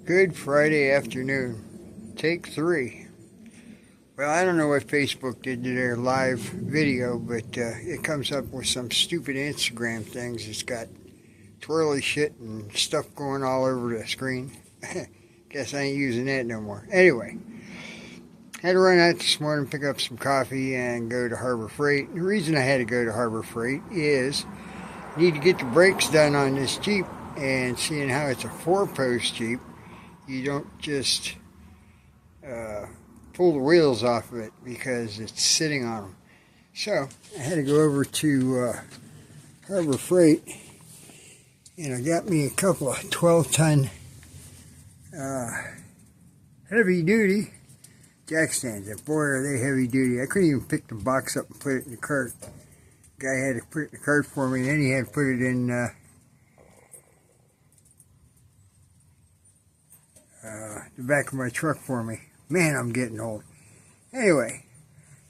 Good Friday afternoon, take 3. Well, I don't know what Facebook did to their live video, but it comes up with some stupid Instagram things. It's got twirly shit and stuff going all over the screen. Guess I ain't using that no more. Anyway, had to run out this morning, pick up some coffee, and go to Harbor Freight. The reason I had to go to Harbor Freight is I need to get the brakes done on this Jeep, and seeing how it's a 4-post Jeep, you don't just pull the wheels off of it because it's sitting on them. So I had to go over to Harbor Freight, and I got me a couple of 12-ton heavy duty jack stands. And boy, are they heavy duty. I couldn't even pick the box up and put it in the cart. The guy had to put it in the cart for me, and then he had to put it in the back of my truck for me. Man, I'm getting old. Anyway,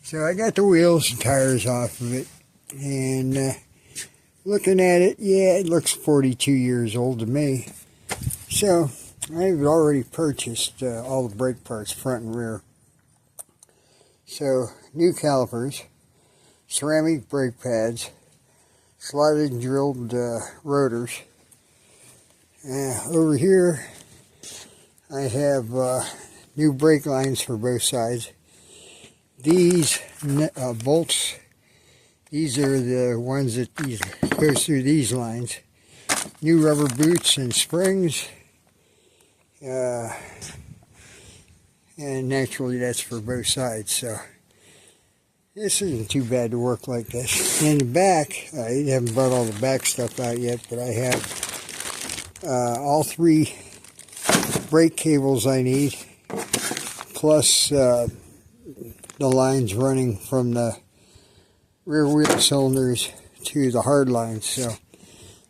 so I got the wheels and tires off of it, and looking at it, yeah, it looks 42 years old to me. So I've already purchased all the brake parts, front and rear. So new calipers, ceramic brake pads, slotted and drilled rotors. Over here I have new brake lines for both sides. These bolts, these are the ones that goes through these lines. New rubber boots and springs, and naturally that's for both sides. So this isn't too bad to work like this. In the back, I haven't brought all the back stuff out yet, but I have all 3 brake cables I need, plus the lines running from the rear wheel cylinders to the hard lines. So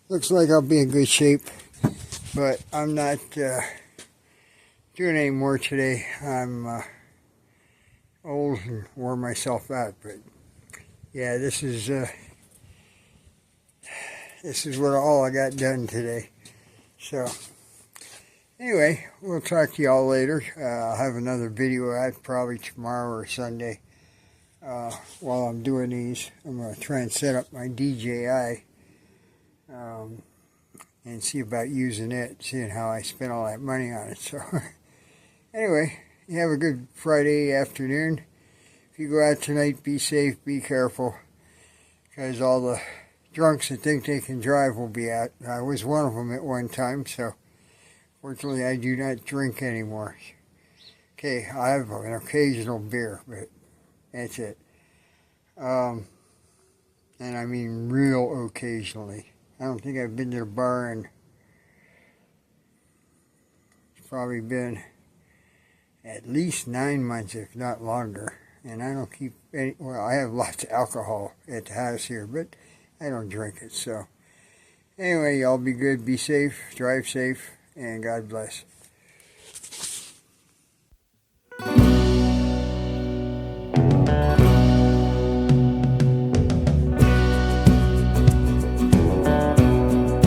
looks like I'll be in good shape, but I'm not doing any more today. I'm old and wore myself out, but yeah, this is what all I got done today. So anyway, we'll talk to y'all later. I'll have another video out probably tomorrow or Sunday. While I'm doing these, I'm going to try and set up my DJI and see about using it, seeing how I spent all that money on it. So anyway, you have a good Friday afternoon. If you go out tonight, be safe, be careful, because all the drunks that think they can drive will be out. I was one of them at one time, so fortunately I do not drink anymore. Okay, I have an occasional beer, but that's it. And I mean real occasionally. I don't think I've been to the bar in, it's probably been at least 9 months, if not longer. And I don't keep any, well, I have lots of alcohol at the house here, but I don't drink it. So anyway, y'all be good, be safe, drive safe, and God bless.